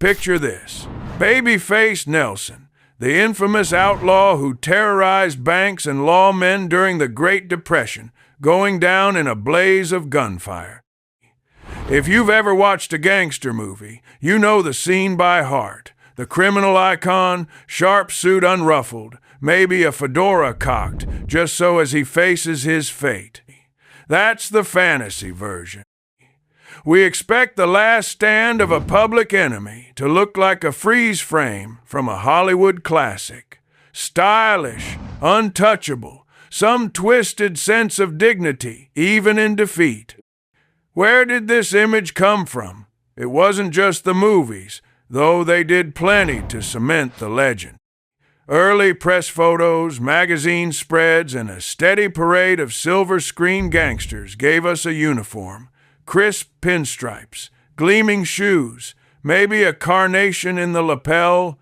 Picture this. Babyface Nelson, the infamous outlaw who terrorized banks and lawmen during the Great Depression, going down in a blaze of gunfire. If you've ever watched a gangster movie, you know the scene by heart. The criminal icon, sharp suit unruffled, maybe a fedora cocked, just so as he faces his fate. That's the fantasy version. We expect the last stand of a public enemy to look like a freeze frame from a Hollywood classic. Stylish, untouchable, some twisted sense of dignity, even in defeat. Where did this image come from? It wasn't just the movies, though they did plenty to cement the legend. Early press photos, magazine spreads, and a steady parade of silver screen gangsters gave us a uniform. Crisp pinstripes, gleaming shoes, maybe a carnation in the lapel.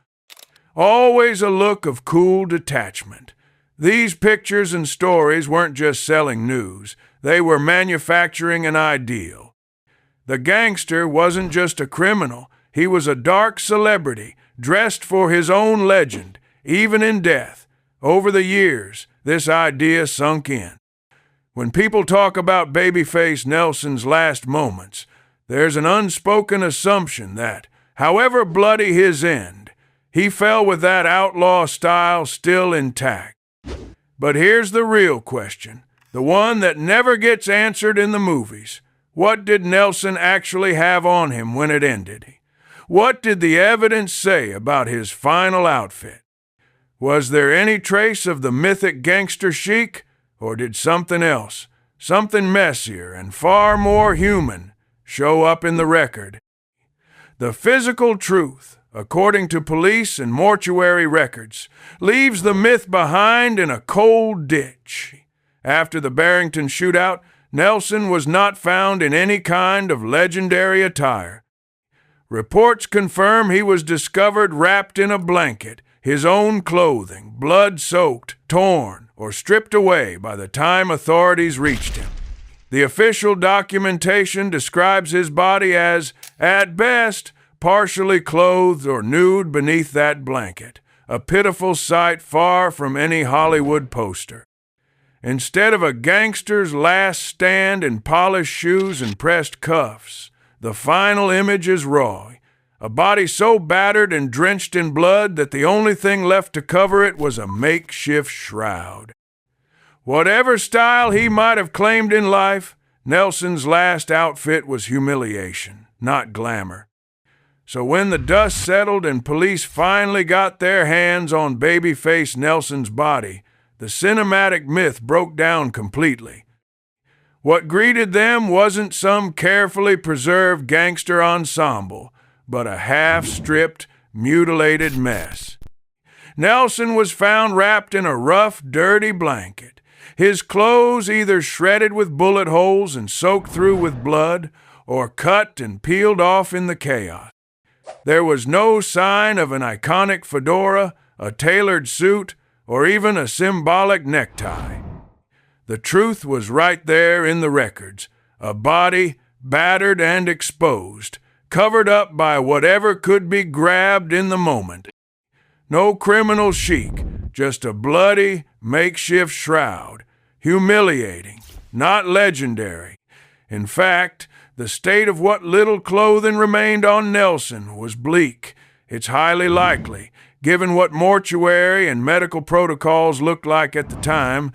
Always a look of cool detachment. These pictures and stories weren't just selling news, they were manufacturing an ideal. The gangster wasn't just a criminal, he was a dark celebrity, dressed for his own legend, even in death. Over the years, this idea sunk in. When people talk about Babyface Nelson's last moments, there's an unspoken assumption that, however bloody his end, he fell with that outlaw style still intact. But here's the real question, the one that never gets answered in the movies. What did Nelson actually have on him when it ended? What did the evidence say about his final outfit? Was there any trace of the mythic gangster chic? Or did something else, something messier and far more human, show up in the record? The physical truth, according to police and mortuary records, leaves the myth behind in a cold ditch. After the Barrington shootout, Nelson was not found in any kind of legendary attire. Reports confirm he was discovered wrapped in a blanket, his own clothing, blood-soaked, torn, or stripped away by the time authorities reached him. The official documentation describes his body as, at best, partially clothed or nude beneath that blanket, a pitiful sight far from any Hollywood poster. Instead of a gangster's last stand in polished shoes and pressed cuffs, the final image is raw. A body so battered and drenched in blood that the only thing left to cover it was a makeshift shroud. Whatever style he might have claimed in life, Nelson's last outfit was humiliation, not glamour. So when the dust settled and police finally got their hands on Babyface Nelson's body, the cinematic myth broke down completely. What greeted them wasn't some carefully preserved gangster ensemble, but a half-stripped, mutilated mess. Nelson was found wrapped in a rough, dirty blanket, his clothes either shredded with bullet holes and soaked through with blood, or cut and peeled off in the chaos. There was no sign of an iconic fedora, a tailored suit, or even a symbolic necktie. The truth was right there in the records, a body battered and exposed, covered up by whatever could be grabbed in the moment. No criminal chic, just a bloody, makeshift shroud. Humiliating, not legendary. In fact, the state of what little clothing remained on Nelson was bleak. It's highly likely, given what mortuary and medical protocols looked like at the time,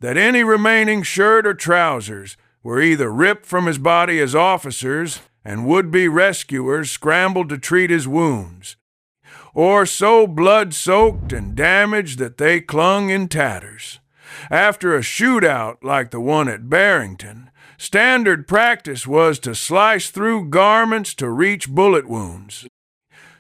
that any remaining shirt or trousers were either ripped from his body as officers and would-be rescuers scrambled to treat his wounds, or so blood-soaked and damaged that they clung in tatters. After a shootout like the one at Barrington, standard practice was to slice through garments to reach bullet wounds.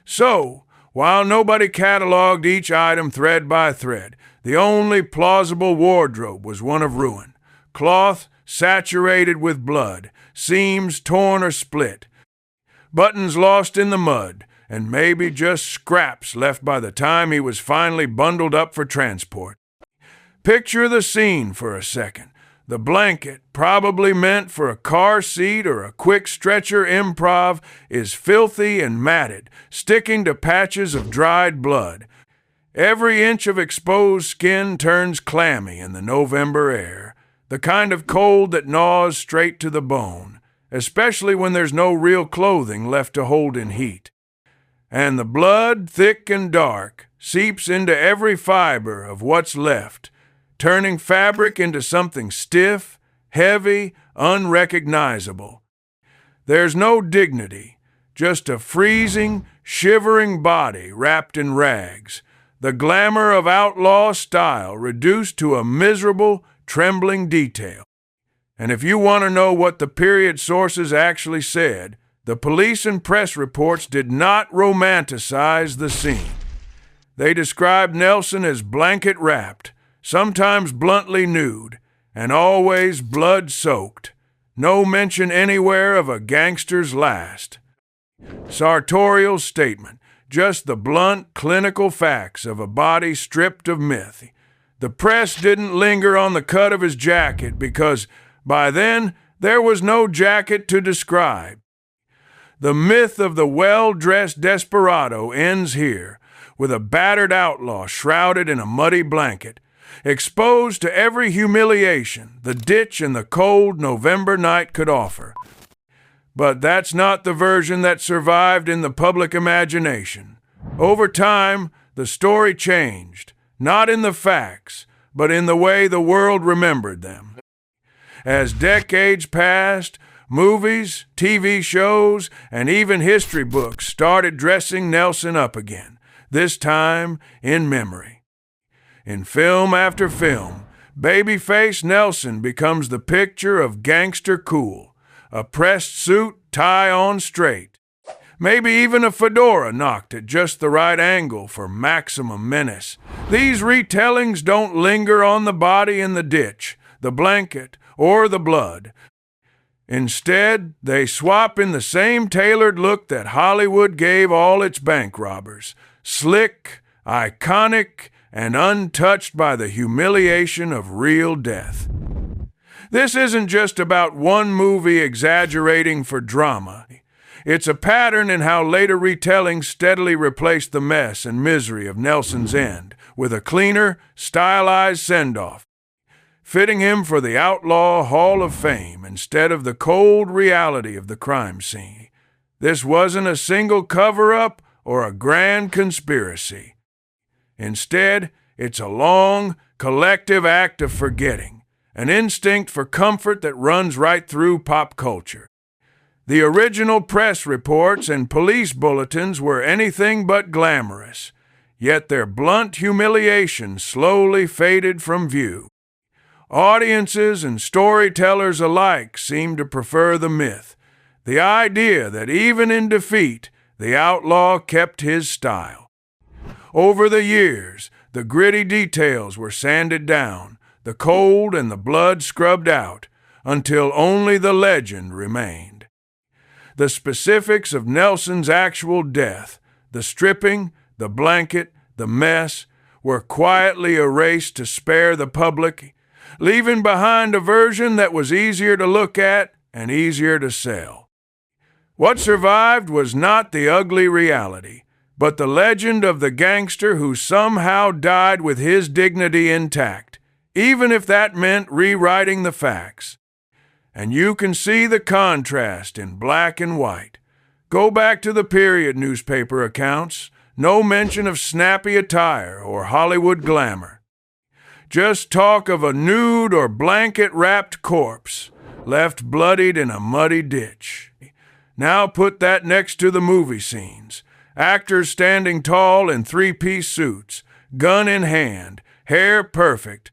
So, while nobody cataloged each item thread by thread, the only plausible wardrobe was one of ruin. Cloth saturated with blood, seams torn or split, buttons lost in the mud, and maybe just scraps left by the time he was finally bundled up for transport. Picture the scene for a second. The blanket, probably meant for a car seat or a quick stretcher improv, is filthy and matted, sticking to patches of dried blood. Every inch of exposed skin turns clammy in the November air, the kind of cold that gnaws straight to the bone, especially when there's no real clothing left to hold in heat. And the blood, thick and dark, seeps into every fiber of what's left, turning fabric into something stiff, heavy, unrecognizable. There's no dignity, just a freezing, shivering body wrapped in rags, the glamour of outlaw style reduced to a miserable, trembling detail. And if you want to know what the period sources actually said, the police and press reports did not romanticize the scene. They described Nelson as blanket-wrapped, sometimes bluntly nude, and always blood-soaked. No mention anywhere of a gangster's last. Sartorial statement, just the blunt, clinical facts of a body stripped of myth. The press didn't linger on the cut of his jacket because, by then, there was no jacket to describe. The myth of the well-dressed desperado ends here, with a battered outlaw shrouded in a muddy blanket, exposed to every humiliation the ditch and the cold November night could offer. But that's not the version that survived in the public imagination. Over time, the story changed, not in the facts, but in the way the world remembered them. As decades passed, movies, TV shows, and even history books started dressing Nelson up again, this time in memory. In film after film, Babyface Nelson becomes the picture of gangster cool, a pressed suit, tie on straight, maybe even a fedora knocked at just the right angle for maximum menace. These retellings don't linger on the body in the ditch, the blanket, or the blood. Instead, they swap in the same tailored look that Hollywood gave all its bank robbers, slick, iconic, and untouched by the humiliation of real death. This isn't just about one movie exaggerating for drama. It's a pattern in how later retellings steadily replaced the mess and misery of Nelson's end with a cleaner, stylized send-off, fitting him for the Outlaw Hall of Fame instead of the cold reality of the crime scene. This wasn't a single cover-up or a grand conspiracy. Instead, it's a long, collective act of forgetting, an instinct for comfort that runs right through pop culture. The original press reports and police bulletins were anything but glamorous, yet their blunt humiliation slowly faded from view. Audiences and storytellers alike seemed to prefer the myth, the idea that even in defeat, the outlaw kept his style. Over the years, the gritty details were sanded down, the cold and the blood scrubbed out, until only the legend remained. The specifics of Nelson's actual death, the stripping, the blanket, the mess, were quietly erased to spare the public, leaving behind a version that was easier to look at and easier to sell. What survived was not the ugly reality, but the legend of the gangster who somehow died with his dignity intact, even if that meant rewriting the facts. And you can see the contrast in black and white. Go back to the period newspaper accounts, no mention of snappy attire or Hollywood glamour. Just talk of a nude or blanket-wrapped corpse, left bloodied in a muddy ditch. Now put that next to the movie scenes. Actors standing tall in three-piece suits, gun in hand, hair perfect,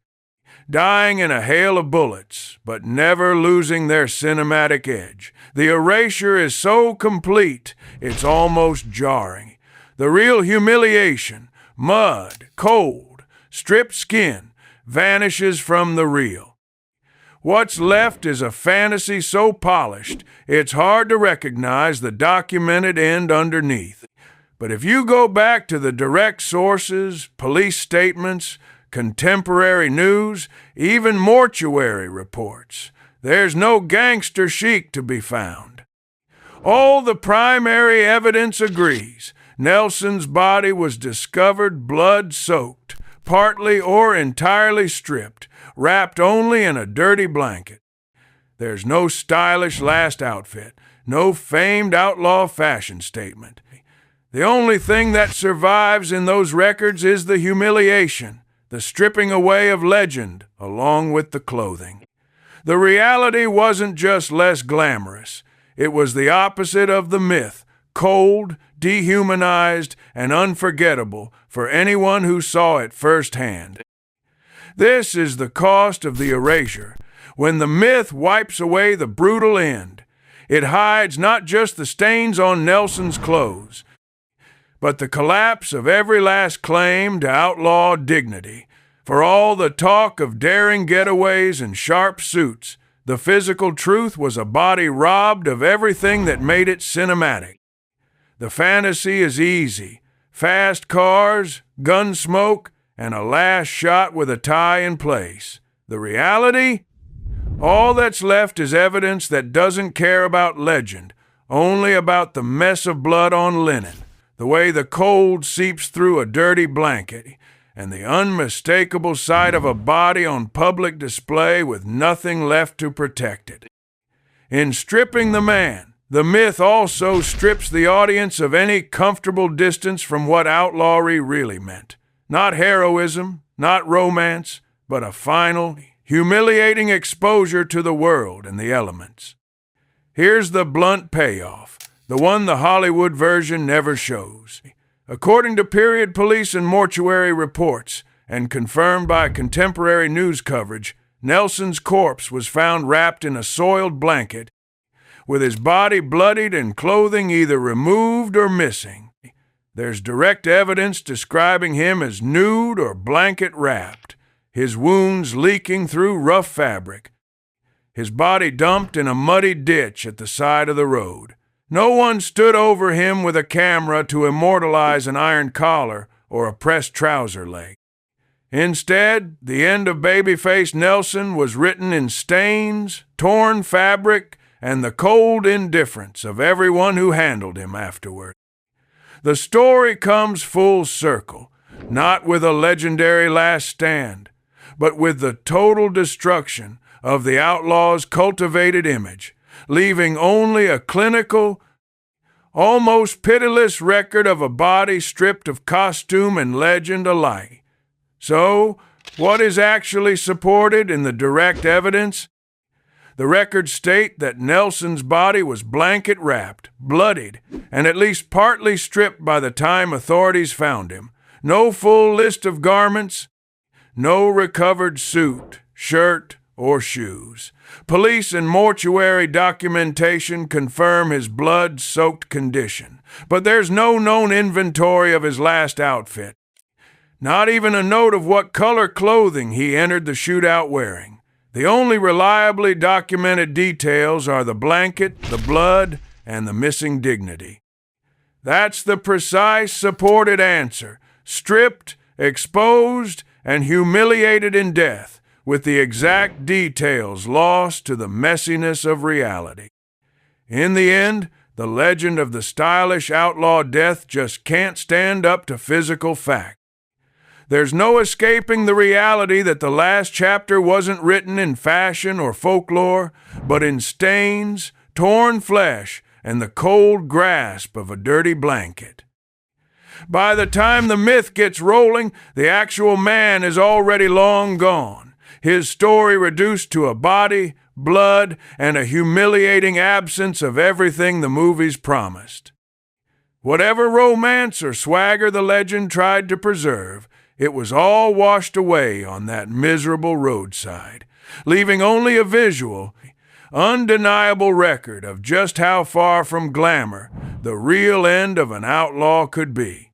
dying in a hail of bullets, but never losing their cinematic edge. The erasure is so complete, it's almost jarring. The real humiliation, mud, cold, stripped skin, vanishes from the real. What's left is a fantasy so polished, it's hard to recognize the documented end underneath. But if you go back to the direct sources, police statements, contemporary news, even mortuary reports. There's no gangster chic to be found. All the primary evidence agrees. Nelson's body was discovered blood-soaked, partly or entirely stripped, wrapped only in a dirty blanket. There's no stylish last outfit, no famed outlaw fashion statement. The only thing that survives in those records is the humiliation, the stripping away of legend, along with the clothing. The reality wasn't just less glamorous. It was the opposite of the myth, cold, dehumanized, and unforgettable for anyone who saw it firsthand. This is the cost of the erasure. When the myth wipes away the brutal end, it hides not just the stains on Nelson's clothes, but the collapse of every last claim to outlaw dignity. For all the talk of daring getaways and sharp suits, the physical truth was a body robbed of everything that made it cinematic. The fantasy is easy: fast cars, gun smoke, and a last shot with a tie in place. The reality? All that's left is evidence that doesn't care about legend, only about the mess of blood on linen, the way the cold seeps through a dirty blanket, and the unmistakable sight of a body on public display with nothing left to protect it. In stripping the man, the myth also strips the audience of any comfortable distance from what outlawry really meant. Not heroism, not romance, but a final, humiliating exposure to the world and the elements. Here's the blunt payoff, the one the Hollywood version never shows. According to period police and mortuary reports, and confirmed by contemporary news coverage, Nelson's corpse was found wrapped in a soiled blanket, with his body bloodied and clothing either removed or missing. There's direct evidence describing him as nude or blanket-wrapped, his wounds leaking through rough fabric, his body dumped in a muddy ditch at the side of the road. No one stood over him with a camera to immortalize an iron collar or a pressed trouser leg. Instead, the end of Babyface Nelson was written in stains, torn fabric, and the cold indifference of everyone who handled him afterward. The story comes full circle, not with a legendary last stand, but with the total destruction of the outlaw's cultivated image, leaving only a clinical, almost pitiless record of a body stripped of costume and legend alike. So, what is actually supported in the direct evidence? The records state that Nelson's body was blanket-wrapped, bloodied, and at least partly stripped by the time authorities found him. No full list of garments, no recovered suit, shirt, or shoes. Police and mortuary documentation confirm his blood-soaked condition, but there's no known inventory of his last outfit. Not even a note of what color clothing he entered the shootout wearing. The only reliably documented details are the blanket, the blood, and the missing dignity. That's the precise, supported answer: stripped, exposed, and humiliated in death, with the exact details lost to the messiness of reality. In the end, the legend of the stylish outlaw death just can't stand up to physical fact. There's no escaping the reality that the last chapter wasn't written in fashion or folklore, but in stains, torn flesh, and the cold grasp of a dirty blanket. By the time the myth gets rolling, the actual man is already long gone, his story reduced to a body, blood, and a humiliating absence of everything the movies promised. Whatever romance or swagger the legend tried to preserve, it was all washed away on that miserable roadside, leaving only a visual, undeniable record of just how far from glamour the real end of an outlaw could be.